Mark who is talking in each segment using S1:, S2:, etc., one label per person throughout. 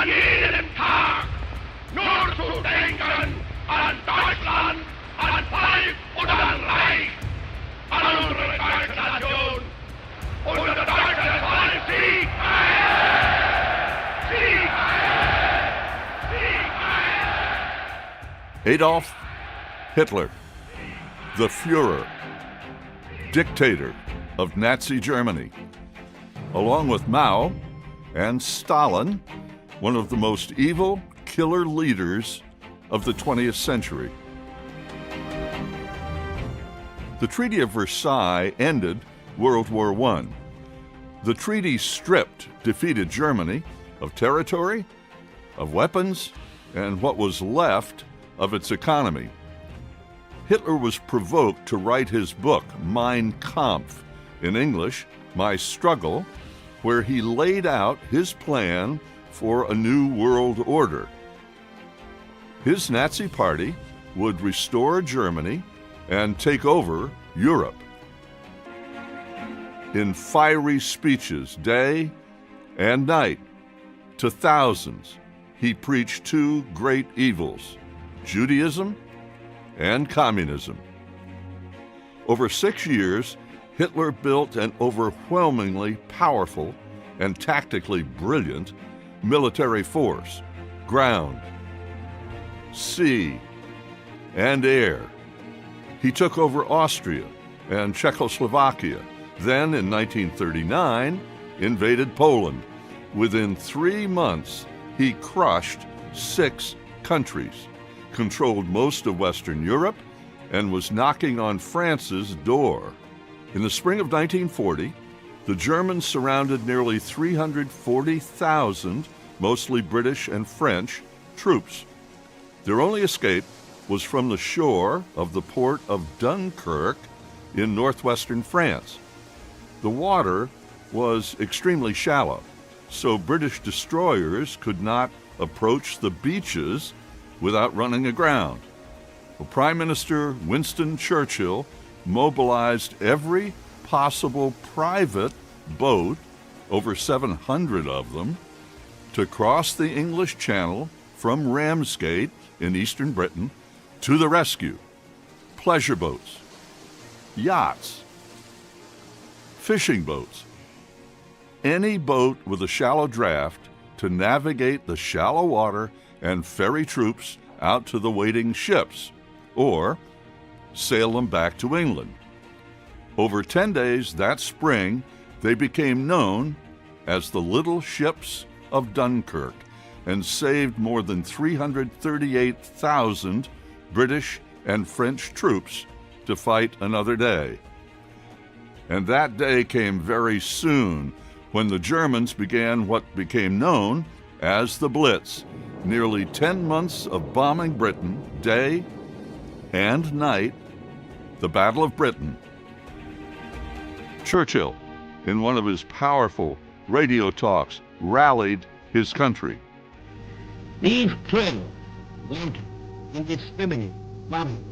S1: an jedem Tag nur zu denken an Deutschland, an Volk und an Reich, an unsere deutsche Nation und der deutsche Volk Sieg! Sieg! Sieg!
S2: Adolf Hitler, the Führer, dictator of Nazi Germany, along with Mao and Stalin, one of the most evil killer leaders of the 20th century. The Treaty of Versailles ended World War I. The treaty stripped defeated Germany of territory, of weapons, and what was left of its economy. Hitler was provoked to write his book, Mein Kampf, in English, My Struggle, where he laid out his plan for a new world order. His Nazi Party would restore Germany and take over Europe. In fiery speeches, day and night, to thousands, he preached two great evils, Judaism and communism. Over 6 years, Hitler built an overwhelmingly powerful and tactically brilliant military force, ground, sea, and air. He took over Austria and Czechoslovakia, then in 1939 invaded Poland. Within 3 months, he crushed 6 countries, controlled most of Western Europe, and was knocking on France's door. In the spring of 1940, the Germans surrounded nearly 340,000, mostly British and French, troops. Their only escape was from the shore of the port of Dunkirk in northwestern France. The water was extremely shallow, so British destroyers could not approach the beaches without running aground. Well, Prime Minister Winston Churchill mobilized every possible private boat, over 700 of them, to cross the English Channel from Ramsgate in eastern Britain to the rescue. Pleasure boats, yachts, fishing boats, any boat with a shallow draft to navigate the shallow water and ferry troops out to the waiting ships, or sail them back to England. Over 10 days that spring, they became known as the Little Ships of Dunkirk and saved more than 338,000 British and French troops to fight another day. And that day came very soon when the Germans began what became known as the Blitz, nearly 10 months of bombing Britain day and night, the Battle of Britain. Churchill, in one of his powerful radio talks, rallied his country.
S3: These cruel, wanton, indiscriminate bombing,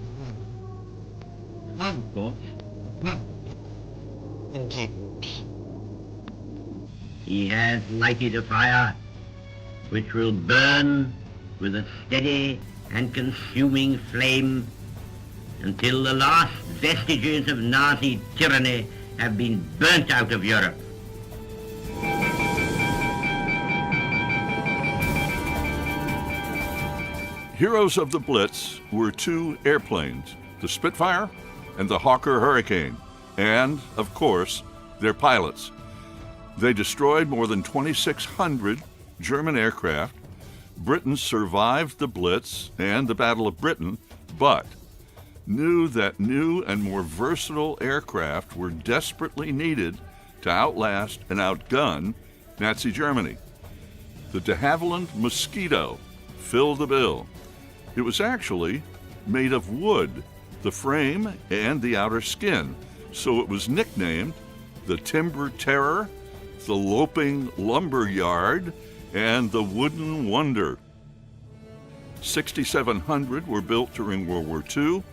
S3: he has lighted a fire which will burn with a steady and consuming flame until the last vestiges of Nazi tyranny have been burnt out of Europe.
S2: Heroes of the Blitz were 2 airplanes, the Spitfire and the Hawker Hurricane, and, of course, their pilots. They destroyed more than 2,600 German aircraft. Britain survived the Blitz and the Battle of Britain, but knew that new and more versatile aircraft were desperately needed to outlast and outgun Nazi Germany. The de Havilland Mosquito filled the bill. It was actually made of wood, the frame and the outer skin, so it was nicknamed the Timber Terror, the Loping Lumber Yard, and the Wooden Wonder. 6,700 were built during World War II.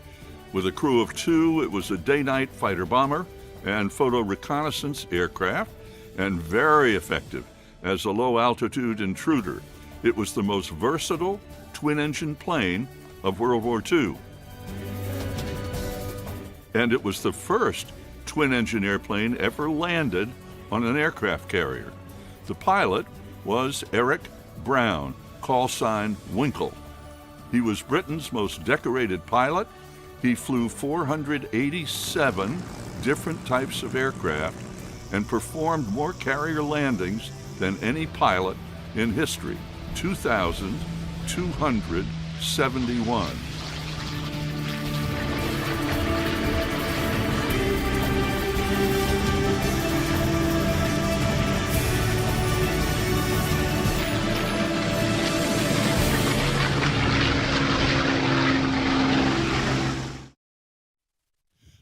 S2: With a crew of 2, it was a day-night fighter bomber and photo reconnaissance aircraft, and very effective as a low-altitude intruder. It was the most versatile twin-engine plane of World War II. And it was the first twin-engine airplane ever landed on an aircraft carrier. The pilot was Eric Brown, call sign Winkle. He was Britain's most decorated pilot. He flew 487 different types of aircraft and performed more carrier landings than any pilot in history, 2,271.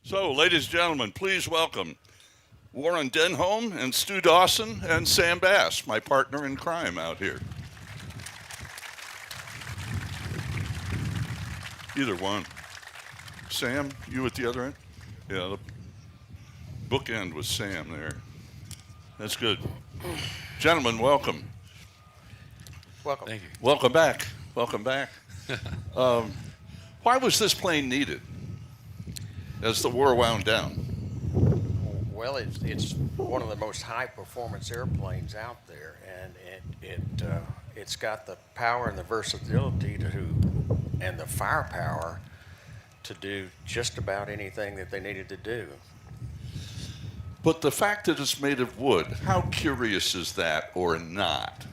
S2: So, ladies and gentlemen, please welcome Warren Denholm and Stu Dawson and Sam Bass, my partner in crime out here. Either one. Sam, you at the other end? Yeah, the bookend was Sam there. That's good. Gentlemen, welcome.
S4: Welcome.
S5: Thank you.
S2: Welcome back. Welcome back. Why was this plane needed as the war wound down?
S4: Well, it's one of the most high-performance airplanes out there, and it's got the power and the versatility and the firepower to do just about anything that they needed to do.
S2: But the fact that it's made of wood, how curious is that or not?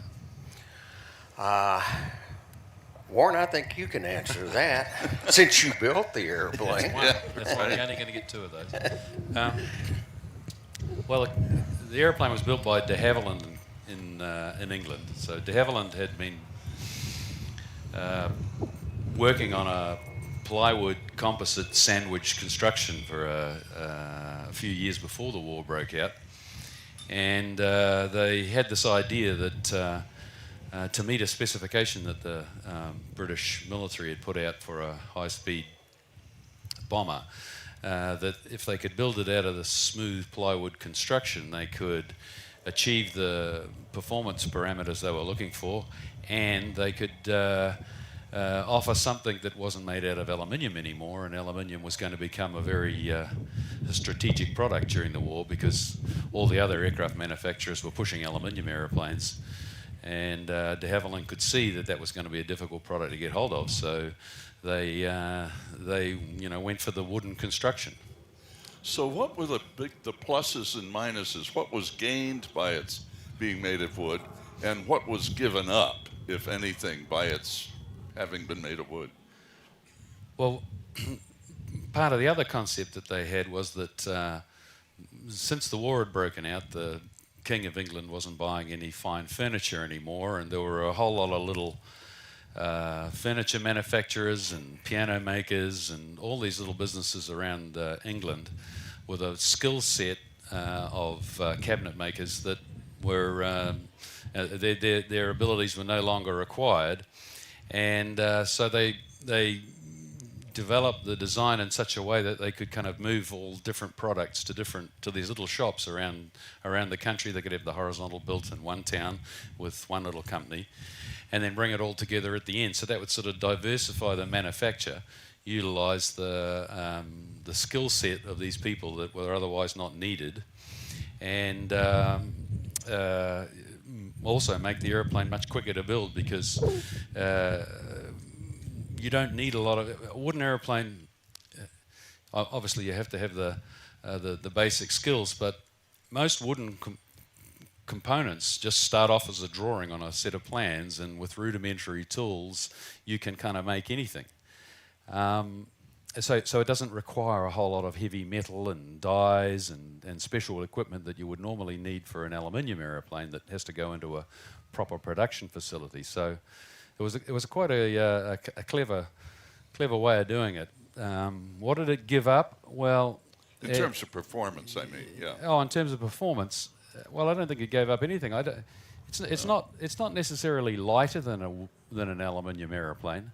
S4: Warren, I think you can answer that since you built the airplane.
S5: That's why we're only going to get two of those. Well, the airplane was built by de Havilland in England. So de Havilland had been working on a plywood composite sandwich construction for a few years before the war broke out. And they had this idea that to meet a specification that the British military had put out for a high-speed bomber, that if they could build it out of the smooth plywood construction, they could achieve the performance parameters they were looking for, and they could offer something that wasn't made out of aluminium anymore, and aluminium was going to become a very strategic product during the war because all the other aircraft manufacturers were pushing aluminium airplanes. And de Havilland could see that that was going to be a difficult product to get hold of, so they went for the wooden construction.
S2: So what were the pluses and minuses? What was gained by its being made of wood, and what was given up, if anything, by its having been made of wood?
S5: Well, part of the other concept that they had was that since the war had broken out, the King of England wasn't buying any fine furniture anymore, and there were a whole lot of little furniture manufacturers and piano makers and all these little businesses around England with a skill set of cabinet makers that were their abilities were no longer required, and so they developed the design in such a way that they could kind of move all different products to these little shops around the country. They could have the horizontal built in one town with one little company, and then bring it all together at the end. So that would sort of diversify the manufacture, utilise the skill set of these people that were otherwise not needed, and also make the airplane much quicker to build because you don't need a lot of a wooden airplane. Obviously, you have to have the basic skills, but most wooden components just start off as a drawing on a set of plans, and with rudimentary tools, you can kind of make anything. So it doesn't require a whole lot of heavy metal and dyes and special equipment that you would normally need for an aluminium airplane that has to go into a proper production facility. So it was quite a clever way of doing it. What did it give up? Well,
S2: in terms of performance, I mean, yeah.
S5: Oh, in terms of performance, well, I don't think it gave up anything. It's not necessarily lighter than an aluminium airplane,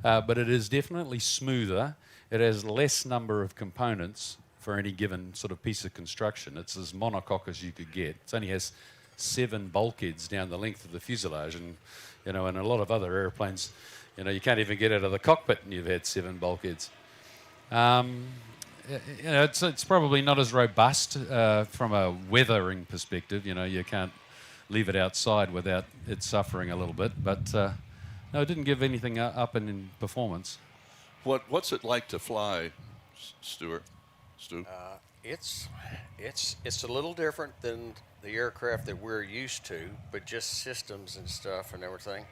S5: but it is definitely smoother. It has less number of components for any given sort of piece of construction. It's as monocoque as you could get. It only has 7 bulkheads down the length of the fuselage, and and a lot of other airplanes, you can't even get out of the cockpit and you've had 7 bulkheads. It's probably not as robust from a weathering perspective. You can't leave it outside without it suffering a little bit, but no, it didn't give anything up in performance.
S2: What's it like to fly, Stu?
S4: It's a little different than the aircraft that we're used to, but just systems and stuff and everything.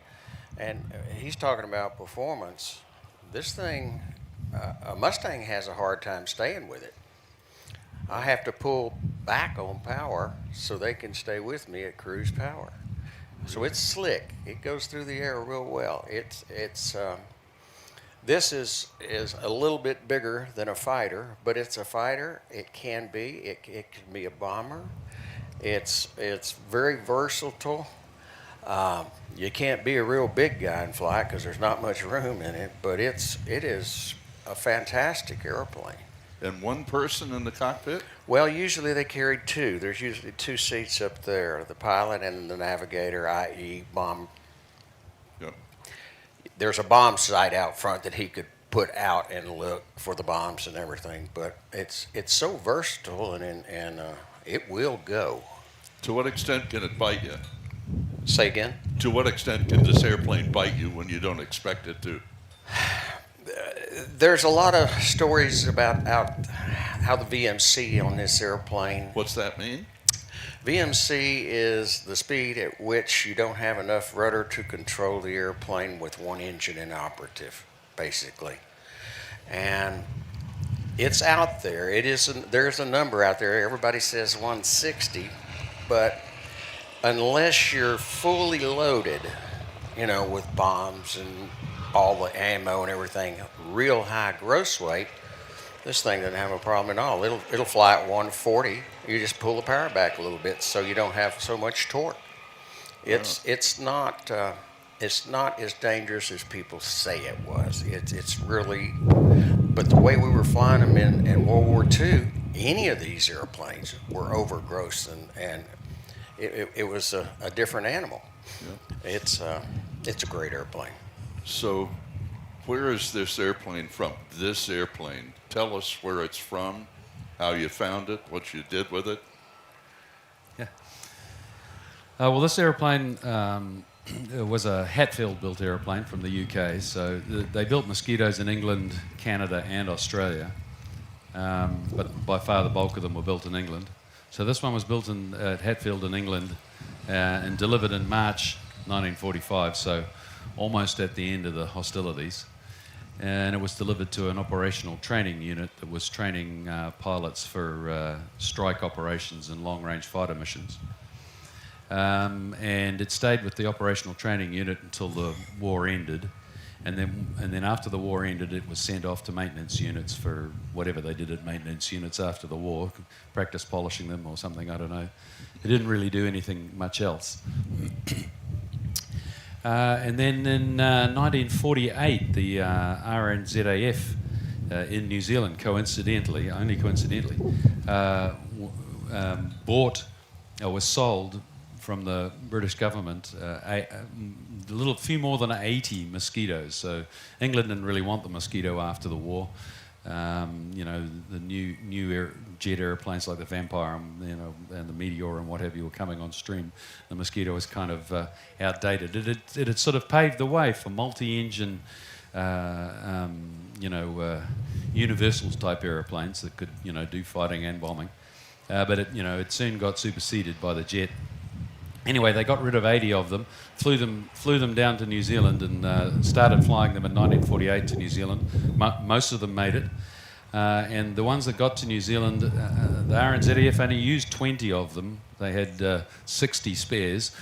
S4: And he's talking about performance. This thing, a Mustang has a hard time staying with it. I have to pull back on power so they can stay with me at cruise power. So it's slick. It goes through the air real well. This is a little bit bigger than a fighter, but it's a fighter. It can be. It can be a bomber. It's very versatile. You can't be a real big guy and fly because there's not much room in it, but it is a fantastic airplane.
S2: And one person in the cockpit?
S4: Well, usually they carry 2. There's usually 2 seats up there, the pilot and the navigator, i.e. bomb.
S2: Yep.
S4: There's a bomb sight out front that he could put out and look for the bombs and everything, but it's so versatile and it will go.
S2: To what extent can it bite you?
S4: Say again?
S2: To what extent can this airplane bite you when you don't expect it to?
S4: There's a lot of stories about how the VMC on this airplane.
S2: What's that mean?
S4: VMC is the speed at which you don't have enough rudder to control the airplane with one engine inoperative, basically. And it's out there. There's a number out there. Everybody says 160, but unless you're fully loaded, with bombs and all the ammo and everything, real high gross weight, this thing doesn't have a problem at all. It'll fly at 140. You just pull the power back a little bit so you don't have so much torque. It's not as dangerous as people say it was. It's really, but the way we were flying them in World War II, any of these airplanes were overgross and it was a different animal. Yeah. It's a great airplane.
S2: So, where is this airplane from? This airplane. Tell us where it's from, how you found it, what you did with it.
S5: Yeah. Well, this airplane was a Hatfield-built airplane from the UK. So they built Mosquitoes in England, Canada, and Australia. But by far the bulk of them were built in England. So this one was built at Hatfield in England and delivered in March 1945. So almost at the end of the hostilities, and it was delivered to an operational training unit that was training pilots for strike operations and long-range fighter missions. And it stayed with the operational training unit until the war ended, and then after the war ended, it was sent off to maintenance units for whatever they did at maintenance units after the war, practice polishing them or something, I don't know. It didn't really do anything much else. And then in 1948, the RNZAF in New Zealand, only coincidentally, bought or was sold from the British government a few more than 80 Mosquitoes. So England didn't really want the Mosquito after the war. The new jet airplanes like the Vampire and the Meteor and what have you were coming on stream. The Mosquito was kind of outdated. It had sort of paved the way for multi-engine, universals type airplanes that could do fighting and bombing. But it soon got superseded by the jet. Anyway, they got rid of 80 of them, flew them down to New Zealand and started flying them in 1948 to New Zealand. Most of them made it. And the ones that got to New Zealand, the RNZAF only used 20 of them. They had 60 spares.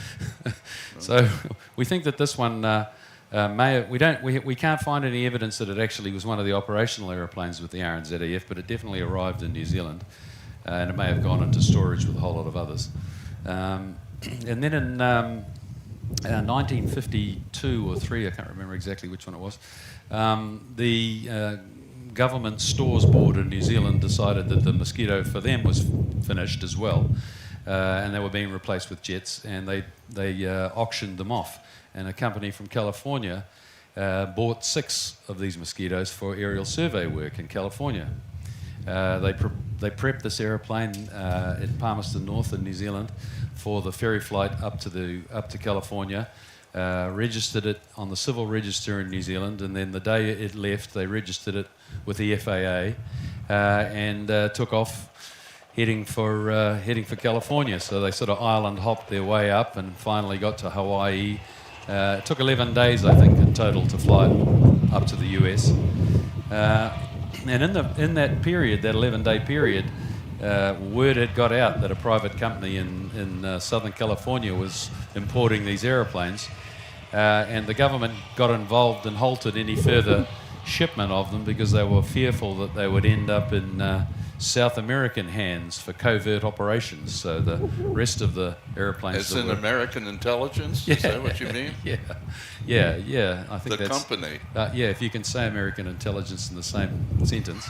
S5: So we think that this one we can't find any evidence that it actually was one of the operational aeroplanes with the RNZAF, but it definitely arrived in New Zealand. And it may have gone into storage with a whole lot of others. And then in 1952 or 3, I can't remember exactly which one it was, the government stores board in New Zealand decided that the Mosquito for them was finished as well. and they were being replaced with jets, and they auctioned them off. And a company from California bought 6 of these Mosquitoes for aerial survey work in California. They prepped this aeroplane at Palmerston North in New Zealand for the ferry flight up to California. Registered it on the civil register in New Zealand, and then the day it left, they registered it with the FAA and took off, heading for California. So they sort of island hopped their way up and finally got to Hawaii. It took 11 days, I think, in total to fly up to the US. And in that period, that 11-day period, word had got out that a private company in Southern California was importing these aeroplanes, and the government got involved and halted any further shipment of them because they were fearful that they would end up in South American hands for covert operations. So the rest of the airplanes...
S2: It's in American intelligence?
S5: Yeah.
S2: Is that what you mean?
S5: Yeah. I think
S2: the
S5: that's...
S2: company.
S5: Yeah, if you can say American intelligence in the same sentence.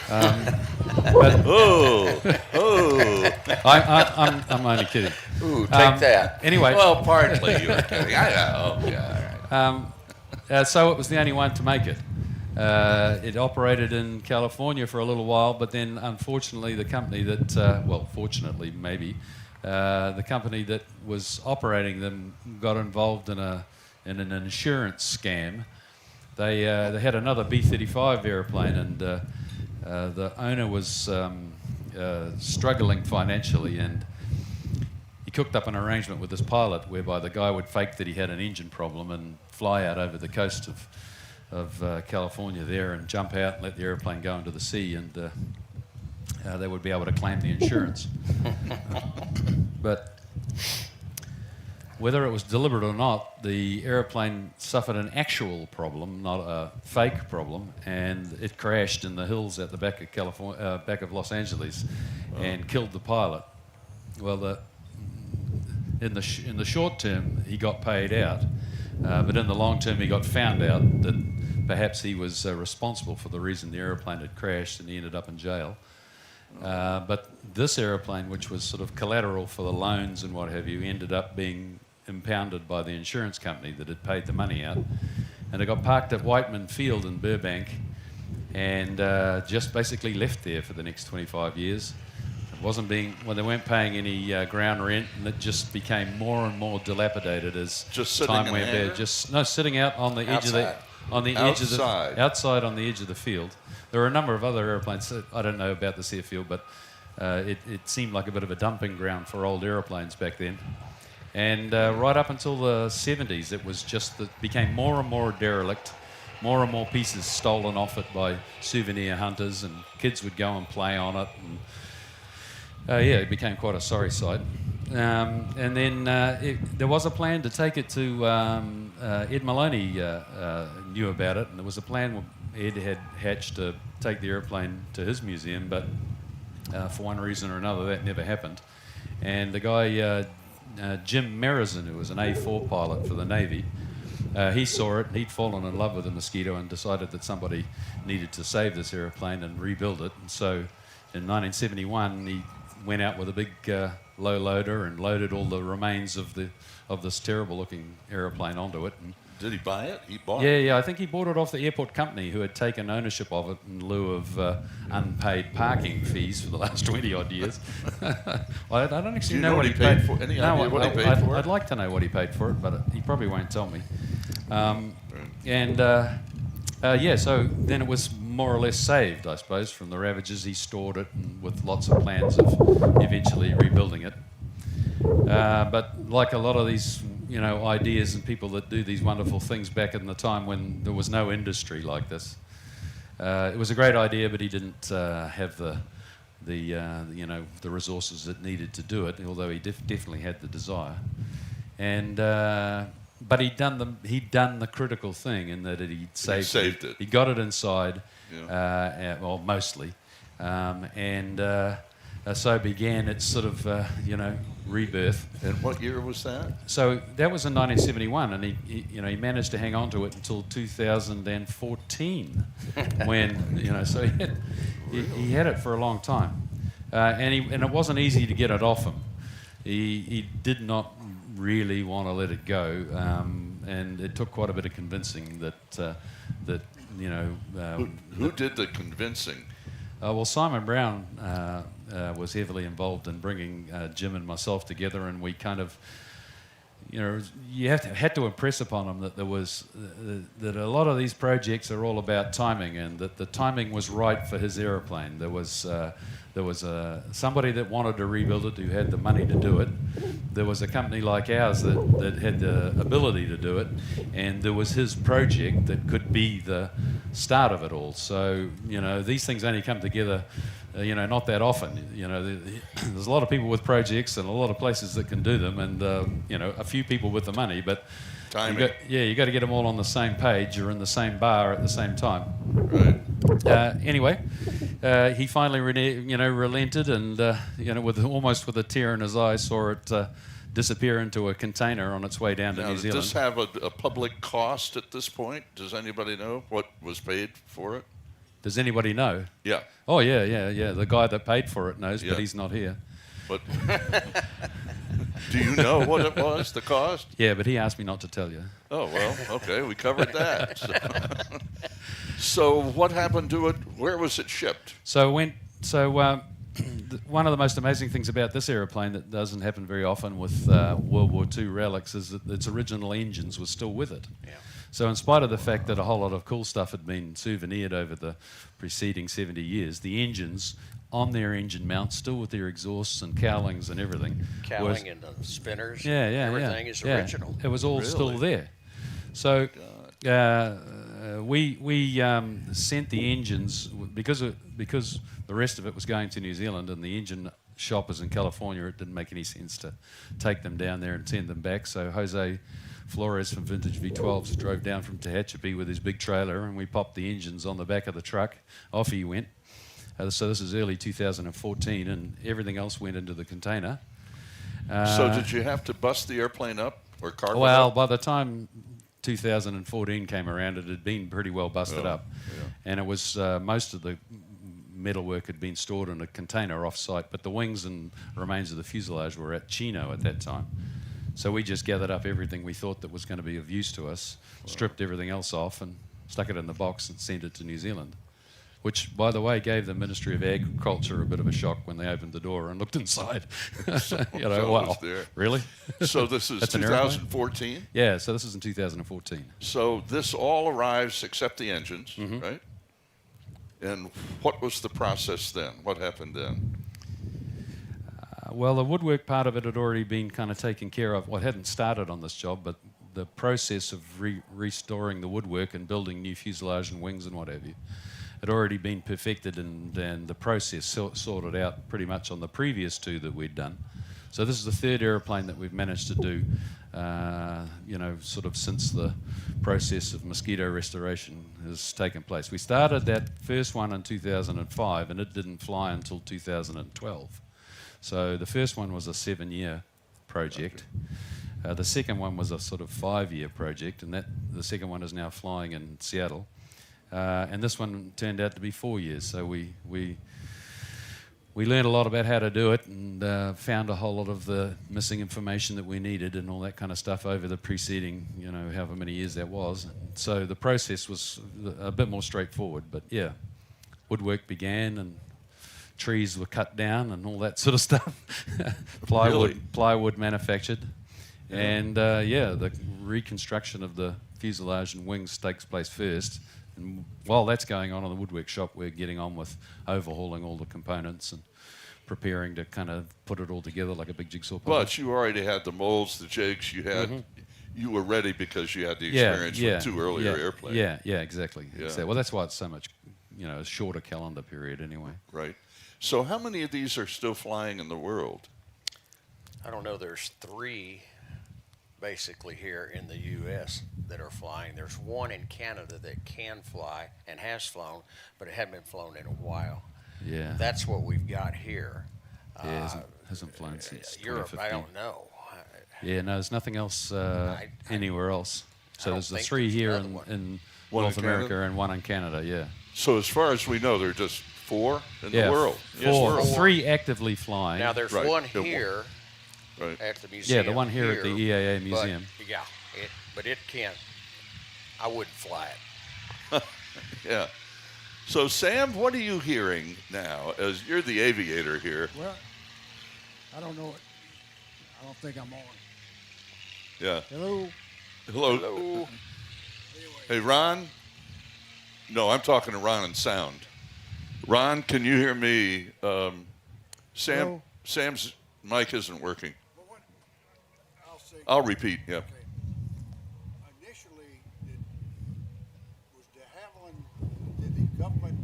S5: I'm only kidding.
S4: Ooh, take that.
S5: Anyway.
S2: Well, partly you were kidding. Yeah, all right.
S5: So it was the only one to make it. It operated in California for a little while, but then unfortunately the company that, fortunately maybe, the company that was operating them got involved in an insurance scam. They had another B-35 airplane, and the owner was struggling financially, and he cooked up an arrangement with this pilot whereby the guy would fake that he had an engine problem and fly out over the coast of California there and jump out and let the airplane go into the sea, and they would be able to claim the insurance. But whether it was deliberate or not, the airplane suffered an actual problem, not a fake problem, and it crashed in the hills at the back of back of Los Angeles, and killed the pilot. Well, in the short term, he got paid out, but in the long term, he got found out that perhaps he was responsible for the reason the aeroplane had crashed, and he ended up in jail. But this aeroplane, which was sort of collateral for the loans and what have you, ended up being impounded by the insurance company that had paid the money out. And it got parked at Whiteman Field in Burbank, and just basically left there for the next 25 years. They weren't paying any ground rent, and it just became more and more dilapidated as time went by. Sitting out on the edge of the... outside on the edge of the field. There were a number of other airplanes. I don't know about this airfield, but it seemed like a bit of a dumping ground for old airplanes back then. And right up until the 70s, it was just became more and more derelict, more and more pieces stolen off it by souvenir hunters, and kids would go and play on it. And it became quite a sorry sight. And then there was a plan to take it to Ed Maloney knew about it, and there was a plan Ed had hatched to take the airplane to his museum, but for one reason or another that never happened. And the guy Jim Merizon, who was an A4 pilot for the Navy, he saw it, and he'd fallen in love with the Mosquito and decided that somebody needed to save this airplane and rebuild it. And so in 1971 he went out with a big low loader and loaded all the remains of this terrible looking aeroplane onto it. And
S2: did he buy it? He bought it?
S5: Yeah, I think he bought it off the airport company, who had taken ownership of it in lieu of unpaid parking fees for the last 20-odd years. I don't actually know what he paid for it.
S2: Any idea what he paid for it?
S5: I'd like to know what he paid for it, but he probably won't tell me. So then it was more or less saved, I suppose, from the ravages. He stored it, and with lots of plans of eventually rebuilding it. But like a lot of these, ideas and people that do these wonderful things back in the time when there was no industry like this, it was a great idea, but he didn't have the resources that needed to do it. Although he definitely had the desire, and but he'd done the critical thing in that he'd saved it. He got it inside, mostly, so began its sort of rebirth.
S2: And what year was that?
S5: So that was in 1971, and he managed to hang on to it until 2014, when so he had it for a long time, and it wasn't easy to get it off him. he did not really want to let it go, and it took quite a bit of convincing that
S2: Who did the convincing?
S5: Well, Simon Brown was heavily involved in bringing Jim and myself together, and we kind of, you had to impress upon him that there was that a lot of these projects are all about timing, and that the timing was right for his aeroplane. There was somebody that wanted to rebuild it who had the money to do it. There was a company like ours that had the ability to do it, and there was his project that could be the start of it all. So these things only come together not that often. There's a lot of people with projects and a lot of places that can do them, and a few people with the money, but
S2: timing.
S5: You got to get them all on the same page or in the same bar at the same time.
S2: Right.
S5: Anyway, he finally relented, and almost with a tear in his eye, saw it disappear into a container on its way down to New Zealand.
S2: Does this have a public cost at this point? Does anybody know what was paid for it?
S5: Does anybody know?
S2: Yeah.
S5: Oh, yeah. The guy that paid for it knows,
S2: Yeah.
S5: but he's not here.
S2: But do you know what it was, the cost?
S5: Yeah, but he asked me not to tell you.
S2: Oh, well, okay, we covered that. So what happened to it? Where was it shipped?
S5: One of the most amazing things about this aeroplane that doesn't happen very often with World War II relics is that its original engines were still with it.
S4: Yeah.
S5: So in spite of the fact that a whole lot of cool stuff had been souvenired over the preceding 70 years, the engines on their engine mounts, still with their exhausts and cowlings and everything.
S4: Cowling and the spinners.
S5: Yeah.
S4: Everything is original.
S5: It was all still there. So we sent the engines because the rest of it was going to New Zealand, and the engine shoppers in California, it didn't make any sense to take them down there and send them back. So Jose Flores from Vintage V12s drove down from Tehachapi with his big trailer, and we popped the engines on the back of the truck. Off he went. So this is early 2014, and everything else went into the container.
S2: So did you have to bust the airplane up or carve it
S5: Well,
S2: up?
S5: by the time 2014 came around, it had been pretty well busted up.
S2: Yeah.
S5: And it was most of the metalwork had been stored in a container off-site, but the wings and remains of the fuselage were at Chino at that time. So we just gathered up everything we thought that was going to be of use to us, stripped everything else off, and stuck it in the box and sent it to New Zealand. Which, by the way, gave the Ministry of Agriculture a bit of a shock when they opened the door and looked inside. Wow,
S2: there.
S5: Really?
S2: So this is
S5: That's an airplane?
S2: 2014?
S5: Yeah, so this is in 2014.
S2: So this all arrives except the engines,
S5: Mm-hmm.
S2: right? And what was the process then? What happened then?
S5: Well, the woodwork part of it had already been kind of taken care of. Well, it hadn't started on this job, but the process of restoring the woodwork and building new fuselage and wings and what have you had already been perfected, and the process sorted out pretty much on the previous two that we'd done. So this is the third aeroplane that we've managed to do, sort of since the process of Mosquito restoration has taken place. We started that first one in 2005, and it didn't fly until 2012. So the first one was a 7-year project. The second one was a sort of 5-year project, and the second one is now flying in Seattle. And this one turned out to be 4 years. So we learned a lot about how to do it, and found a whole lot of the missing information that we needed and all that kind of stuff over the preceding, however many years that was. So the process was a bit more straightforward. But yeah, woodwork began, and trees were cut down and all that sort of stuff. Plywood manufactured. Yeah. And the reconstruction of the fuselage and wings takes place first. And while that's going on in the woodwork shop, we're getting on with overhauling all the components and preparing to kind of put it all together like a big jigsaw puzzle.
S2: But you already had the molds, the jigs, you were ready because you had the experience with two earlier airplanes.
S5: Yeah, exactly.
S2: Yeah.
S5: Well, that's why it's so much, a shorter calendar period anyway.
S2: Right. So how many of these are still flying in the world?
S4: I don't know. There's 3 basically here in the U.S. that are flying. There's one in Canada that can fly and has flown, but it hadn't been flown in a while.
S5: Yeah.
S4: That's what we've got here.
S5: Yeah, hasn't flown since
S4: Europe,
S5: 2015.
S4: I don't know.
S5: Yeah, no, there's nothing else anywhere else. So there's the
S4: think
S5: 3
S4: there's
S5: here
S4: another
S5: in
S4: one.
S2: One
S5: North
S2: in
S5: America
S2: Canada?
S5: and one in Canada, yeah.
S2: So as far as we know, there are just 4 in the world.
S5: Four. 3 actively flying.
S4: Now there's
S2: Right.
S4: one
S2: Yeah,
S4: here
S2: Right.
S4: at the museum.
S5: Yeah, the one here at the EAA
S4: but,
S5: museum.
S4: Yeah, but it can't. I wouldn't fly it.
S2: Yeah. So, Sam, what are you hearing now? As you're the aviator here.
S6: Well, I don't know it. I don't think I'm on.
S2: Yeah.
S6: Hello?
S2: Hello.
S4: Hello.
S2: Hey, Ron. No, I'm talking to Ron and sound. Ron, can you hear me? Sam.
S6: Hello?
S2: Sam's mic isn't working.
S6: Well, what,
S2: I'll repeat. Yeah.
S6: Okay. Initially, did the government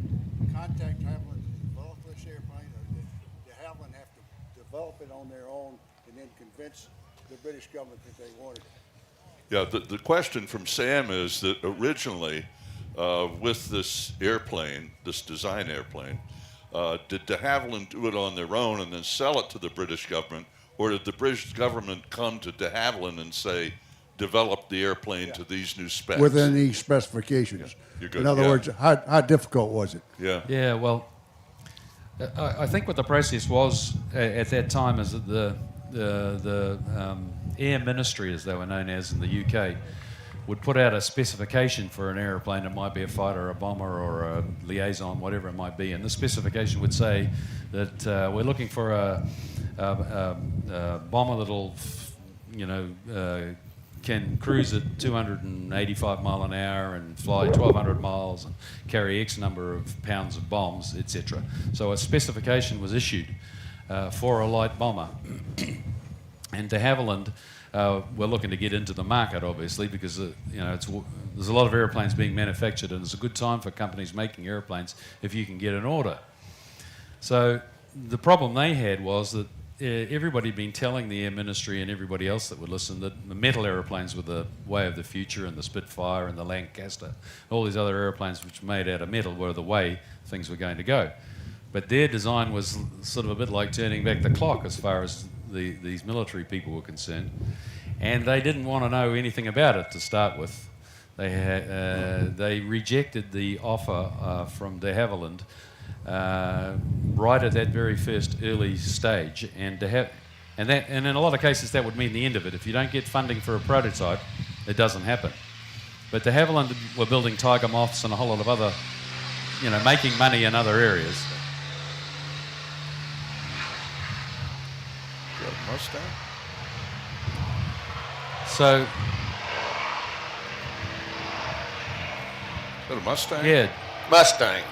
S6: contact Havilland to develop this airplane, or did Havilland have to develop it on their own and then convince the British government that they wanted it?
S2: Yeah. The question from Sam is that originally, with this airplane, this design airplane, did de Havilland do it on their own and then sell it to the British government, or did the British government come to de Havilland and say, develop the airplane to these new specs?
S6: Within these specifications.
S2: Yeah, you're good,
S6: In other
S2: yeah.
S6: words, how difficult was it?
S2: Yeah.
S5: Yeah, well, I think what the process was at that time is that the Air Ministry, as they were known as in the UK, would put out a specification for an aeroplane. It might be a fighter, a bomber, or a liaison, whatever it might be. And the specification would say that we're looking for a bomber that'll, can cruise at 285 mile an hour and fly 1,200 miles and carry X number of pounds of bombs, etc. So a specification was issued for a light bomber. And de Havilland we're looking to get into the market, obviously, because there's a lot of airplanes being manufactured, and it's a good time for companies making airplanes if you can get an order. So the problem they had was that everybody had been telling the Air Ministry and everybody else that would listen that the metal airplanes were the way of the future, and the Spitfire and the Lancaster, all these other airplanes which were made out of metal were the way things were going to go. But their design was sort of a bit like turning back the clock as far as these military people were concerned, and they didn't want to know anything about it to start with. They rejected the offer from de Havilland right at that very first early stage, and in a lot of cases that would mean the end of it. If you don't get funding for a prototype, it doesn't happen. But de Havilland were building Tiger Moths and a whole lot of other, making money in other areas.
S2: Mustang?
S5: So,
S2: Is that a Mustang?
S5: yeah,
S2: Mustang.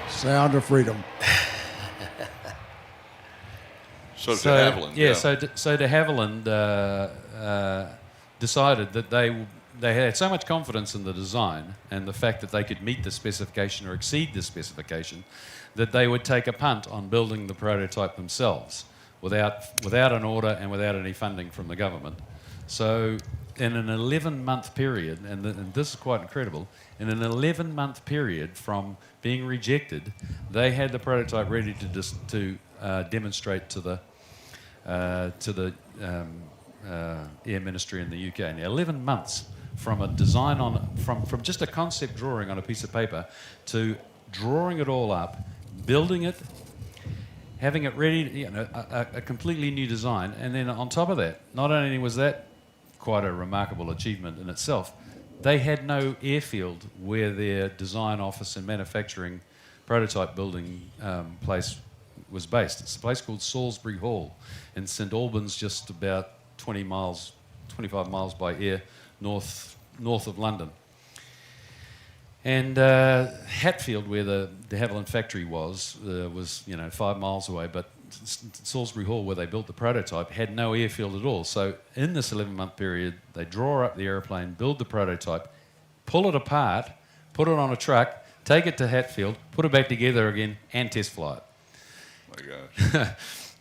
S6: Sound of freedom.
S2: So de Havilland.
S5: Yeah, so de Havilland decided that they had so much confidence in the design and the fact that they could meet the specification or exceed the specification that they would take a punt on building the prototype themselves without an order and without any funding from the government. So in an 11-month period, and this is quite incredible, in an 11-month period from being rejected, they had the prototype ready to demonstrate to the Air Ministry in the UK. Now, 11 months from a design from just a concept drawing on a piece of paper to drawing it all up, building it, having it ready, a completely new design, and then on top of that, not only was that quite a remarkable achievement in itself, they had no airfield where their design office and manufacturing prototype building place was based. It's a place called Salisbury Hall in St Albans, just about 25 miles by air north of London. And Hatfield, where the de Havilland factory was 5 miles away, but Salisbury Hall, where they built the prototype, had no airfield at all. So in this 11-month period, they draw up the airplane, build the prototype, pull it apart, put it on a truck, take it to Hatfield, put it back together again, and test fly it.
S2: My gosh.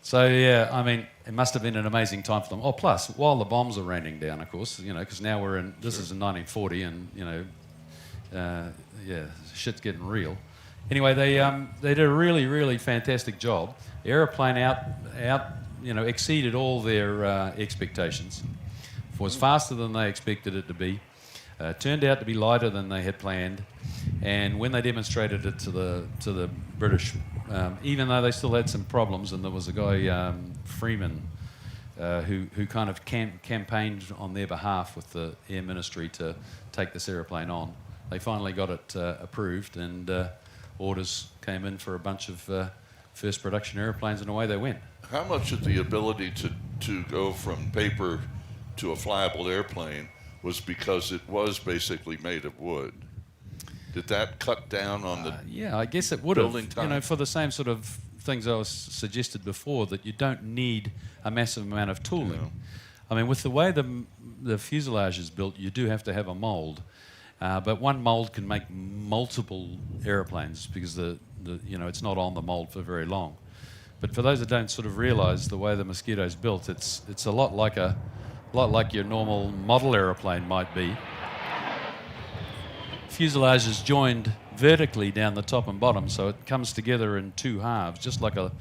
S5: So, yeah, I mean, it must have been an amazing time for them. Oh, plus, while the bombs are raining down, of course, because now this is in 1940, and, shit's getting real. Anyway, they did a really, really fantastic job. The aeroplane exceeded all their expectations. It was faster than they expected it to be. Turned out to be lighter than they had planned. And when they demonstrated it to the British even though they still had some problems, and there was a guy, Freeman, who kind of campaigned on their behalf with the Air Ministry to take this aeroplane on. They finally got it approved, and orders came in for a bunch of first production aeroplanes, and away they went.
S2: How much of the ability to go from paper to a flyable airplane was because it was basically made of wood? Did that cut down on the
S5: yeah, I guess it would have.
S2: building time?
S5: You know, for the same sort of things I was suggested before, that you don't need a massive amount of tooling.
S2: No.
S5: I mean, with the way the fuselage is built, you do have to have a mould, but one mould can make multiple aeroplanes because you know, it's not on the mould for very long. But for those that don't sort of realise the way the Mosquito is built, it's a lot like your normal model aeroplane might be. Fuselage is joined vertically down the top and bottom, so it comes together in two halves, just like a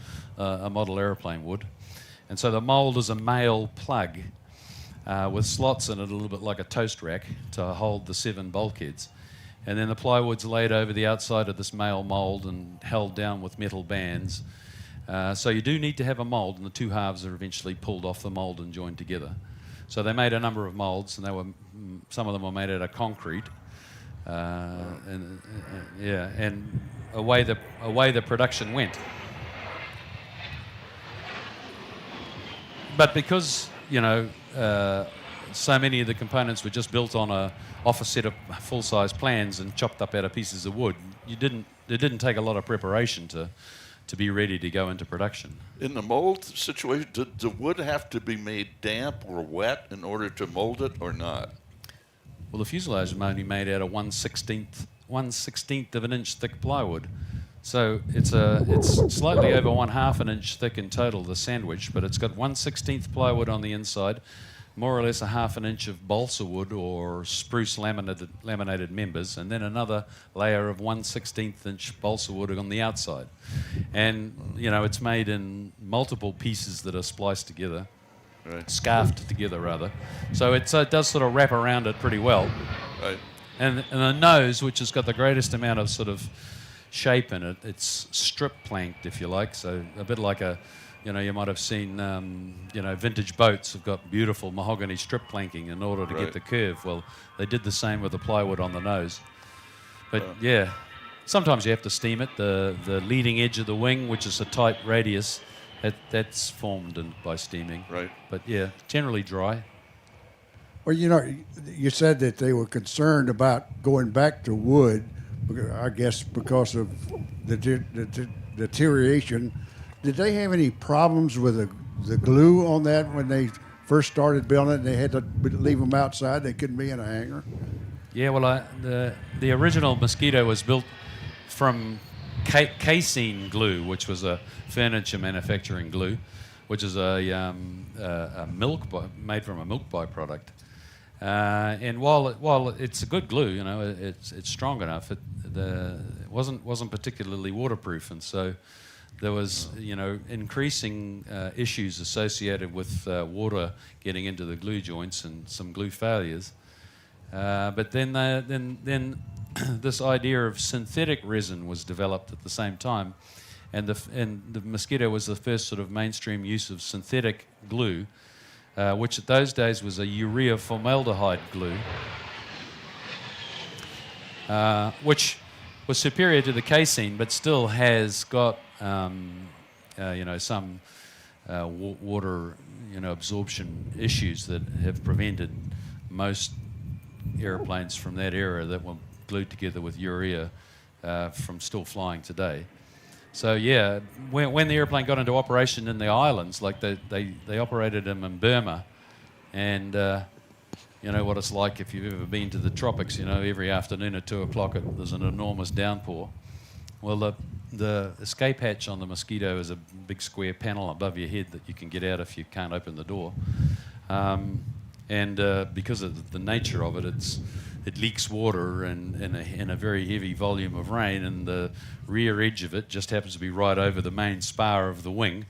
S5: model aeroplane would. And so the mould is a male plug with slots in it, a little bit like a toast rack, to hold the 7 bulkheads. And then the plywood's laid over the outside of this male mould and held down with metal bands. So you do need to have a mould, and the two halves are eventually pulled off the mould and joined together. So they made a number of moulds, and some of them were made out of concrete. And away the production went. But because, you know, so many of the components were just built off a set of full-size plans and chopped up out of pieces of wood, it didn't take a lot of preparation to be ready to go into production.
S2: In the mold situation, did the wood have to be made damp or wet in order to mold it, or not?
S5: Well, the fuselage is only made out of 1/16th of an inch thick plywood. So it's slightly over 1/2 an inch thick in total, the sandwich, but it's got 1/16th plywood on the inside, more or less 1/2 an inch of balsa wood or spruce laminated members, and then another layer of 1/16th inch balsa wood on the outside. And, you know, it's made in multiple pieces that are spliced together.
S2: Right.
S5: Scarfed together, rather. So it does sort of wrap around it pretty well.
S2: Right.
S5: And the nose, which has got the greatest amount of sort of shape in it, it's strip planked, if you like. So a bit like you might have seen, vintage boats have got beautiful mahogany strip planking in order to get the curve. Well, they did the same with the plywood on the nose. But yeah, sometimes you have to steam it. The leading edge of the wing, which is a tight radius, that's formed by steaming.
S2: Right.
S5: But yeah, generally dry.
S6: Well, you know, you said that they were concerned about going back to wood, I guess because of the deterioration. Did they have any problems with the glue on that when they first started building it and they had to leave them outside? They couldn't be in a hangar?
S5: Yeah, well, the original Mosquito was built from casein glue, which was a furniture manufacturing glue, which is a milk made from a milk byproduct. And while it's a good glue, you know, it's strong enough. It wasn't particularly waterproof, and so there was, you know, increasing issues associated with water getting into the glue joints and some glue failures. But then this idea of synthetic resin was developed at the same time, and the Mosquito was the first sort of mainstream use of synthetic glue, which at those days was a urea formaldehyde glue, which was superior to the casein, but still has got some water absorption issues that have prevented most airplanes from that era that were glued together with urea from still flying today. So yeah, when the airplane got into operation in the islands, like they operated them in Burma, and you know what it's like if you've ever been to the tropics. You know, every afternoon at 2 o'clock there's an enormous downpour. Well, the escape hatch on the Mosquito is a big square panel above your head that you can get out if you can't open the door. And because of the nature of it, it leaks water in a very heavy volume of rain, and the rear edge of it just happens to be right over the main spar of the wing,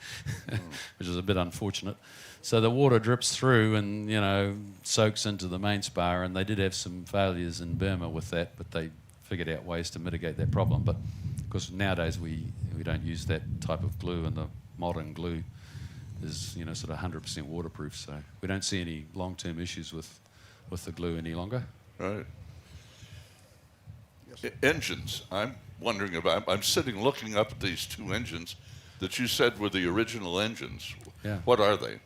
S5: which is a bit unfortunate. So the water drips through and, you know, soaks into the main spar, and they did have some failures in Burma with that, but they figured out ways to mitigate that problem. But Because nowadays we don't use that type of glue, and the modern glue is sort of 100% waterproof. So we don't see any long-term issues with the glue any longer.
S2: Right. Engines. I'm wondering about. I'm sitting looking up at these two engines that you said were the original engines.
S5: Yeah.
S2: What are they?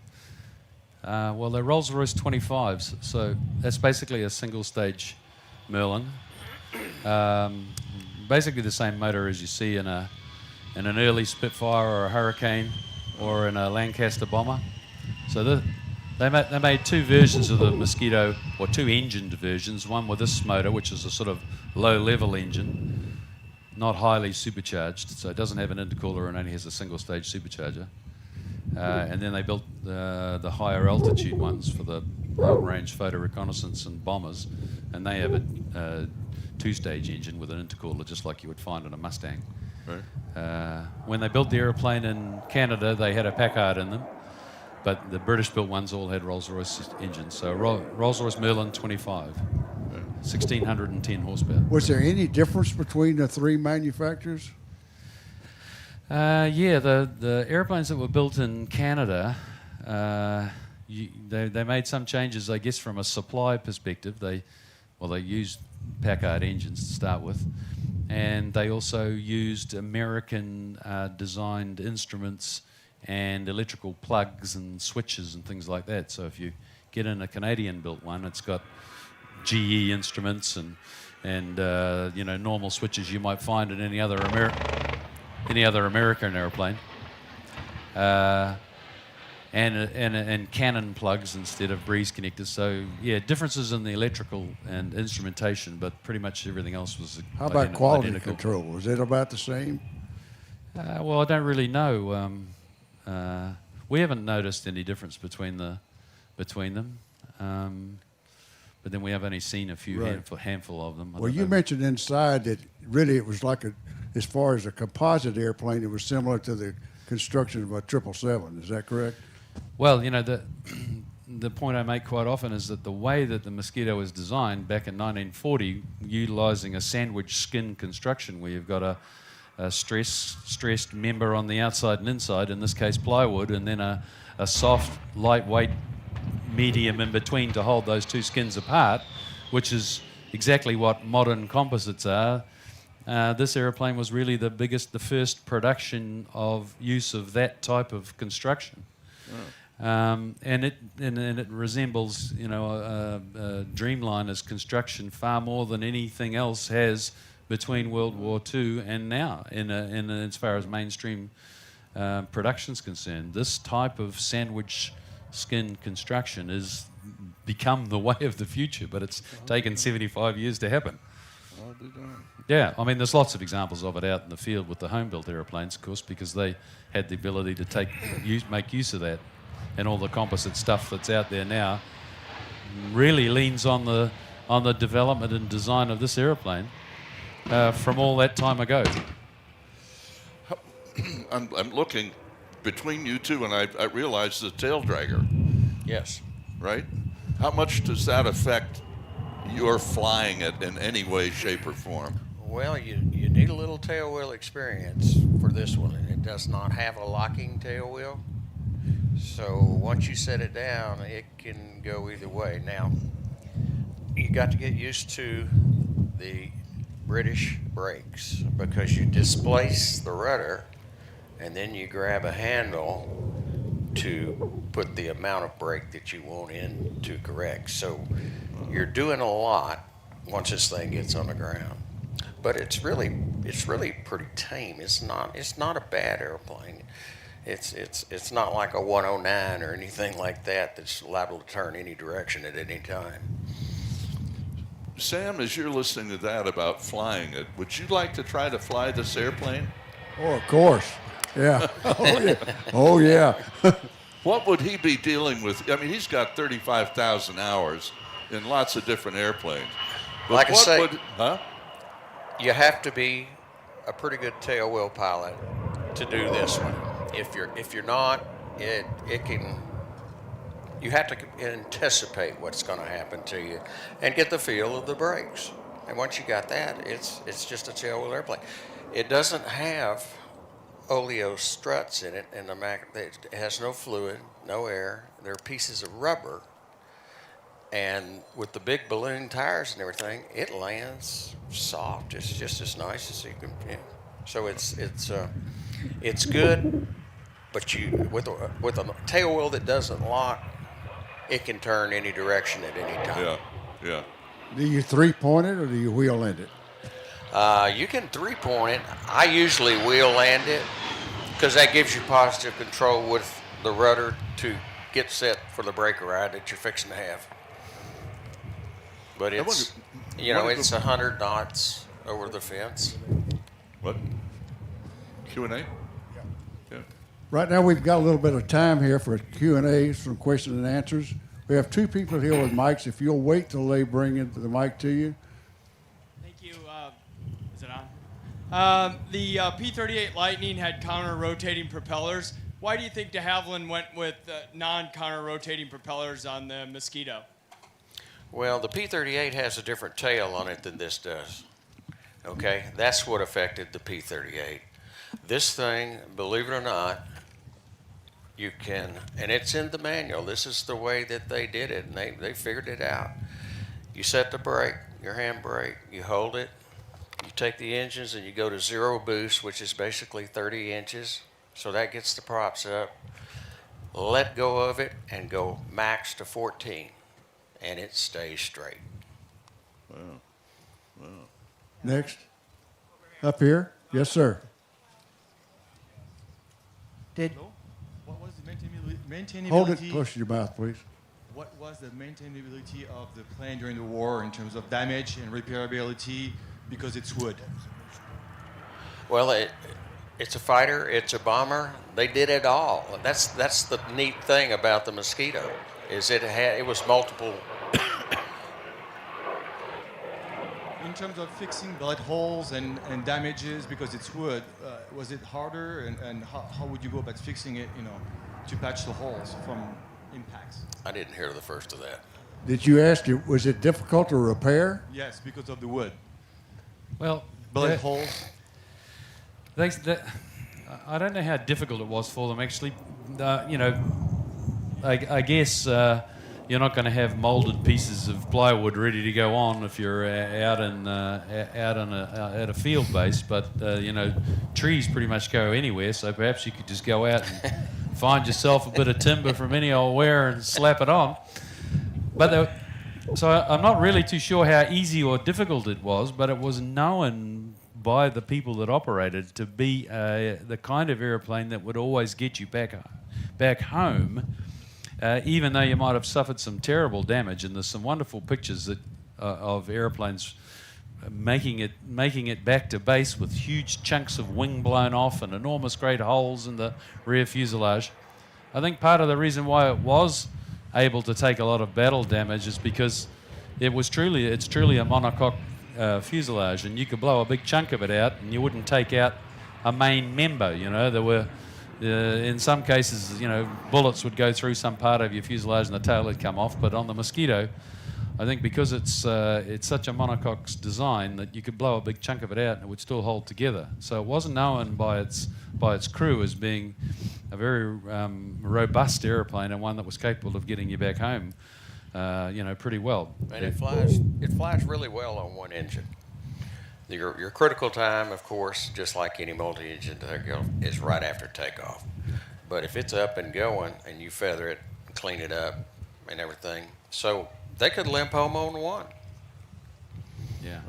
S5: Well, they're Rolls-Royce 25s, so that's basically a single-stage Merlin. Basically the same motor as you see in an early Spitfire or a Hurricane or in a Lancaster bomber. So they made two versions of the Mosquito, or two engined versions, one with this motor, which is a sort of low-level engine, not highly supercharged, so it doesn't have an intercooler and only has a single-stage supercharger. And then they built the higher altitude ones for the long-range photo reconnaissance and bombers, and they have a two-stage engine with an intercooler, just like you would find in a Mustang.
S2: Right.
S5: When they built the aeroplane in Canada, they had a Packard in them, but the British-built ones all had Rolls-Royce engines. So Rolls-Royce Merlin 25, 1,610 horsepower.
S6: Was there any difference between the three manufacturers?
S5: Yeah, the airplanes that were built in Canada, they made some changes, I guess, from a supply perspective. They used Packard engines to start with, and they also used American designed instruments and electrical plugs and switches and things like that. So if you get in a Canadian built one, it's got GE instruments and normal switches you might find in any other American airplane, and Canon plugs instead of breeze connectors. So yeah, differences in the electrical and instrumentation, but pretty much everything else was
S6: How about quality
S5: identical.
S6: control? Was it about the same?
S5: Well, I don't really know. We haven't noticed any difference between them. But then we have only seen a few handful of them.
S6: Well, you mentioned inside that really it was like as far as a composite airplane, it was similar to the construction of a 777. Is that correct?
S5: Well, the point I make quite often is that the way that the Mosquito was designed back in 1940, utilizing a sandwich skin construction where you've got a stressed member on the outside and inside, in this case plywood, and then a soft, lightweight medium in between to hold those two skins apart, which is exactly what modern composites are. This aeroplane was really the first production of use of that type of construction. And it resembles, a Dreamliner's construction far more than anything else has between World War II and now, in as far as mainstream production's concerned. This type of sandwich skin construction has become the way of the future, but it's taken 75 years to happen. Yeah, I mean, there's lots of examples of it out in the field with the home-built aeroplanes, of course, because they had the ability to make use of that. And all the composite stuff that's out there now really leans on the development and design of this aeroplane from all that time ago.
S2: I'm looking between you two, and I realize the tail dragger.
S4: Yes.
S2: Right? How much does that affect your flying it in any way, shape, or form?
S4: Well, you need a little tail wheel experience for this one. It does not have a locking tail wheel. So once you set it down, it can go either way. Now, you got to get used to the British brakes, because you displace the rudder and then you grab a handle to put the amount of brake that you want in to correct. So you're doing a lot once this thing gets on the ground. But it's really pretty tame. It's not a bad airplane. It's not like a 109 or anything like that that's liable to turn any direction at any time.
S2: Sam, as you're listening to that about flying it, would you like to try to fly this airplane?
S6: Oh, of course. Yeah. Oh, yeah. Oh, yeah.
S2: What would he be dealing with? I mean, he's got 35,000 hours in lots of different airplanes. But
S4: like I say,
S2: you
S4: have to be a pretty good tail wheel pilot to do this one. If you're not, you have to anticipate what's going to happen to you and get the feel of the brakes. And once you got that, it's just a tail wheel airplane. It doesn't have oleo struts in it, and it has no fluid, no air. They're pieces of rubber, and with the big balloon tires and everything, it lands soft. It's just as nice as you can. Yeah. So it's good, but with a tail wheel that doesn't lock, it can turn any direction at any time.
S2: Yeah, yeah.
S6: Do you 3-point it or do you wheel end it?
S4: You can 3-point it. I usually wheel land it because that gives you positive control with the rudder to get set for the breaker ride that you're fixing to have. But it's, it's 100 knots over the fence.
S2: What? Q&A? Yeah.
S6: Right now we've got a little bit of time here for Q&A, some questions and answers. We have 2 people here with mics. If you'll wait till they bring the mic to you.
S7: Thank you. Is it on? The P-38 Lightning had counter-rotating propellers. Why do you think de Havilland went with non-counter-rotating propellers on the Mosquito?
S4: Well, the P-38 has a different tail on it than this does. Okay, that's what affected the P-38. This thing, believe it or not, you can, and it's in the manual. This is the way that they did it, and they figured it out. You set the brake, your hand brake, you hold it, you take the engines and you go to 0 boost, which is basically 30 inches. So that gets the props up. Let go of it and go max to 14, and it stays straight.
S2: Wow. Wow.
S6: Next. Up here. Yes, sir.
S8: What was the maintainability?
S6: Hold it close to your mouth, please.
S8: What was the maintainability of the plane during the war in terms of damage and repairability because it's wood?
S4: Well, it's a fighter, it's a bomber. They did it all. That's the neat thing about the Mosquito, is it was multiple.
S8: In terms of fixing bullet holes and damages because it's wood, was it harder and how would you go about fixing it, to patch the holes from impacts?
S4: I didn't hear the first of that.
S6: Did you ask, was it difficult to repair?
S8: Yes, because of the wood.
S5: Well,
S8: Bullet holes.
S5: I don't know how difficult it was for them, actually. I guess you're not going to have molded pieces of plywood ready to go on if you're at a field base, but trees pretty much go anywhere, so perhaps you could just go out and find yourself a bit of timber from any old where and slap it on. But so I'm not really too sure how easy or difficult it was, but it was known by the people that operated to be the kind of airplane that would always get you back home. Even though you might have suffered some terrible damage, and there's some wonderful pictures of airplanes making it back to base with huge chunks of wing blown off and enormous great holes in the rear fuselage. I think part of the reason why it was able to take a lot of battle damage is because it's truly a monocoque fuselage, and you could blow a big chunk of it out, and you wouldn't take out a main member. There were. In some cases, bullets would go through some part of your fuselage and the tail would come off. But on the Mosquito, I think because it's such a monocoque design that you could blow a big chunk of it out and it would still hold together. So it wasn't known by its crew as being a very robust airplane and one that was capable of getting you back home, pretty well.
S4: And it flies really well on one engine. Your critical time, of course, just like any multi-engine takeoff, is right after takeoff. But if it's up and going and you feather it, clean it up, and everything, so they could limp home on one.
S5: Yeah.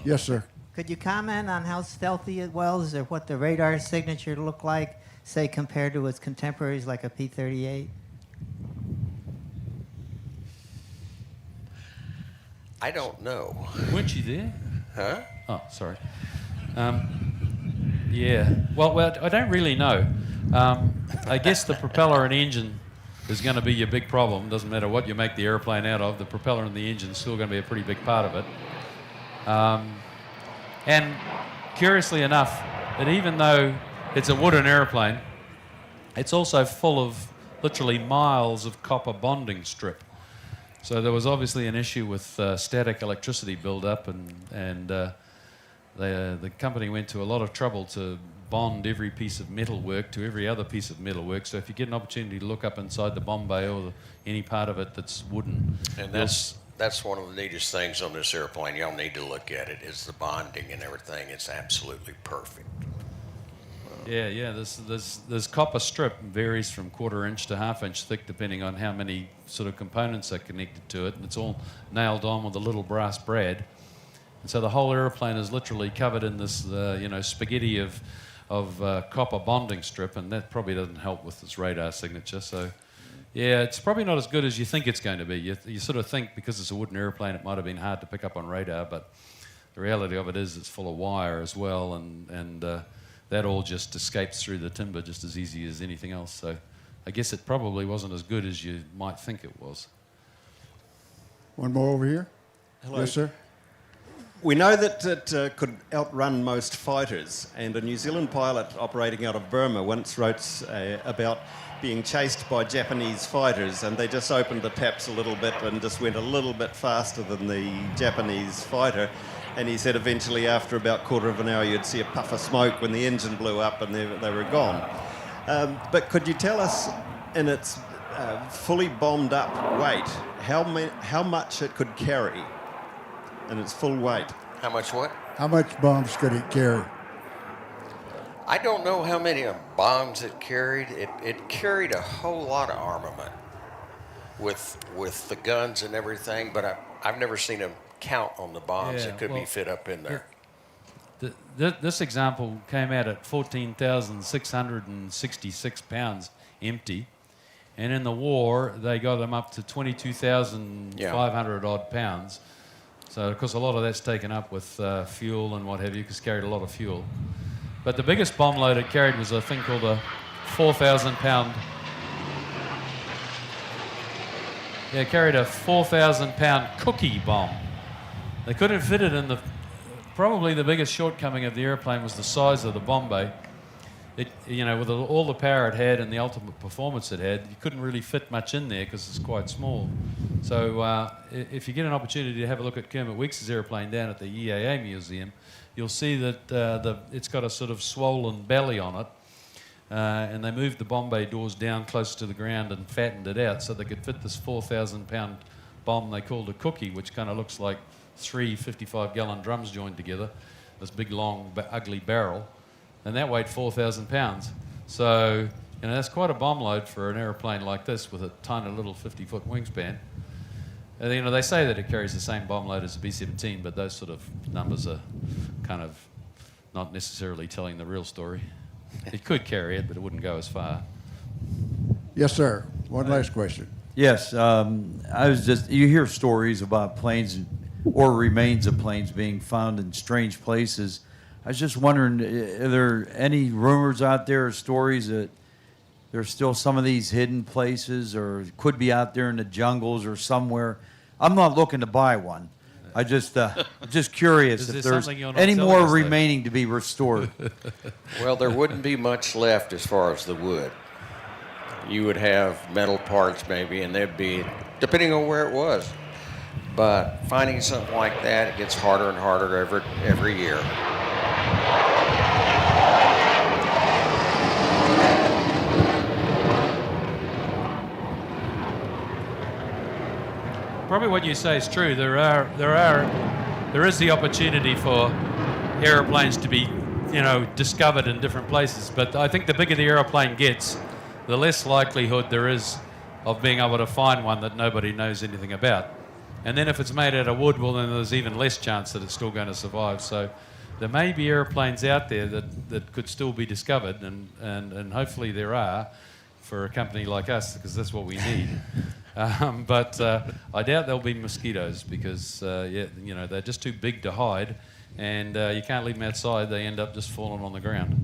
S6: Yes, sir.
S9: Could you comment on how stealthy it was, or what the radar signature looked like, say, compared to its contemporaries like a P-38?
S4: I don't know.
S5: Weren't you there?
S4: Huh?
S5: Oh, sorry. Yeah. Well, I don't really know. I guess the propeller and engine is going to be your big problem. Doesn't matter what you make the airplane out of, the propeller and the engine is still going to be a pretty big part of it. And curiously enough, that even though it's a wooden airplane, it's also full of literally miles of copper bonding strip. So there was obviously an issue with static electricity buildup, and the company went to a lot of trouble to bond every piece of metalwork to every other piece of metalwork. So if you get an opportunity to look up inside the bomb bay or any part of it that's wooden,
S4: And that's one of the neatest things on this airplane. Y'all need to look at it. Is the bonding and everything. It's absolutely perfect.
S5: yeah. There's copper strip, varies from 1/4 inch to 1/2 inch thick, depending on how many sort of components are connected to it, and it's all nailed on with a little brass brad. And so the whole airplane is literally covered in this, spaghetti of copper bonding strip, and that probably doesn't help with this radar signature. So, yeah, it's probably not as good as you think it's going to be. You sort of think because it's a wooden airplane, it might have been hard to pick up on radar, but the reality of it is it's full of wire as well, and that all just escapes through the timber just as easy as anything else. So I guess it probably wasn't as good as you might think it was.
S6: One more over here.
S10: Hello.
S6: Yes, sir.
S10: We know that it could outrun most fighters, and a New Zealand pilot operating out of Burma once wrote about being chased by Japanese fighters, and they just opened the taps a little bit and just went a little bit faster than the Japanese fighter. And he said eventually after about 1/4 of an hour you'd see a puff of smoke when the engine blew up and they were gone. But could you tell us, in its fully bombed up weight, how much it could carry in its full weight?
S4: How much what?
S6: How much bombs could it carry?
S4: I don't know how many bombs it carried. It carried a whole lot of armament with the guns and everything, but I've never seen them count on the bombs that could be fit up in there.
S5: This example came out at 14,666 pounds empty, and in the war they got them up to 22,500 odd pounds. So of course a lot of that's taken up with fuel and what have you, because it carried a lot of fuel. But the biggest bomb load it carried was a thing called a 4,000 pound. Yeah, it carried a 4,000 pound cookie bomb. They couldn't fit it in the. Probably the biggest shortcoming of the airplane was the size of the bomb bay. It, with all the power it had and the ultimate performance it had, you couldn't really fit much in there because it's quite small. So if you get an opportunity to have a look at Kermit Weeks's airplane down at the EAA Museum, you'll see that it's got a sort of swollen belly on it, and they moved the bomb bay doors down close to the ground and fattened it out so they could fit this 4,000 pound bomb they called a cookie, which kind of looks like 3 55-gallon drums joined together, this big, long, ugly barrel, and that weighed 4,000 pounds. So, that's quite a bomb load for an airplane like this with a tiny little 50-foot wingspan. And, they say that it carries the same bomb load as a B-17, but those sort of numbers are kind of not necessarily telling the real story. It could carry it, but it wouldn't go as far.
S6: Yes, sir. One last question.
S11: Yes, you hear stories about planes or remains of planes being found in strange places. I was just wondering, are there any rumors out there or stories that there's still some of these hidden places or could be out there in the jungles or somewhere? I'm not looking to buy one. I just curious if there's any more remaining to be restored.
S4: Well, there wouldn't be much left as far as the wood. You would have metal parts maybe, and they'd be, depending on where it was. But finding something like that, it gets harder and harder every year.
S5: Probably what you say is true. There is the opportunity for airplanes to be, discovered in different places. But I think the bigger the airplane gets, the less likelihood there is of being able to find one that nobody knows anything about. And then if it's made out of wood, well, then there's even less chance that it's still going to survive. So there may be airplanes out there that could still be discovered, and hopefully there are for a company like us, because that's what we need. But I doubt there'll be mosquitoes because, they're just too big to hide, and you can't leave them outside. They end up just falling on the ground.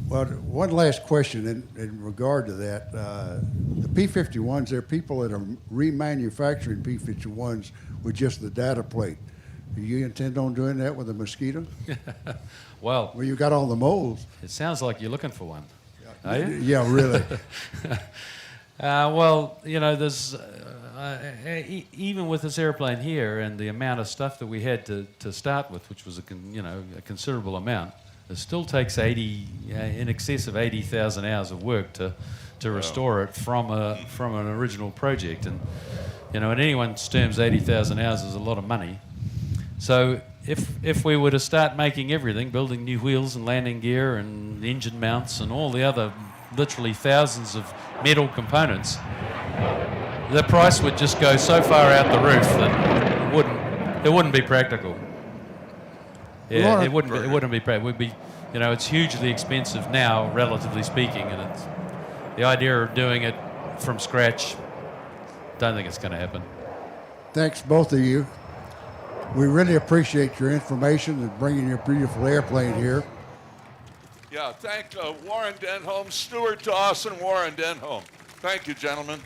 S6: Well, one last question in regard to that. The P-51s, there are people that are remanufacturing P-51s with just the data plate. Do you intend on doing that with a Mosquito?
S5: Well,
S6: you got all the molds.
S5: It sounds like you're looking for one. Are you?
S6: Yeah, really.
S5: There's. even with this airplane here and the amount of stuff that we had to start with, which was a considerable amount, it still takes in excess of 80,000 hours of work to restore it from an original project. And in anyone's terms, 80,000 hours is a lot of money. So if we were to start making everything, building new wheels and landing gear and engine mounts and all the other literally thousands of metal components, the price would just go so far out the roof that it wouldn't be practical. Yeah, it wouldn't be practical. It would be, it's hugely expensive now, relatively speaking, and it's the idea of doing it from scratch. Don't think it's going to happen.
S6: Thanks, both of you. We really appreciate your information and bringing your beautiful airplane here.
S2: Yeah, thank Warren Denholm, Stuart Dawson, Warren Denholm. Thank you, gentlemen.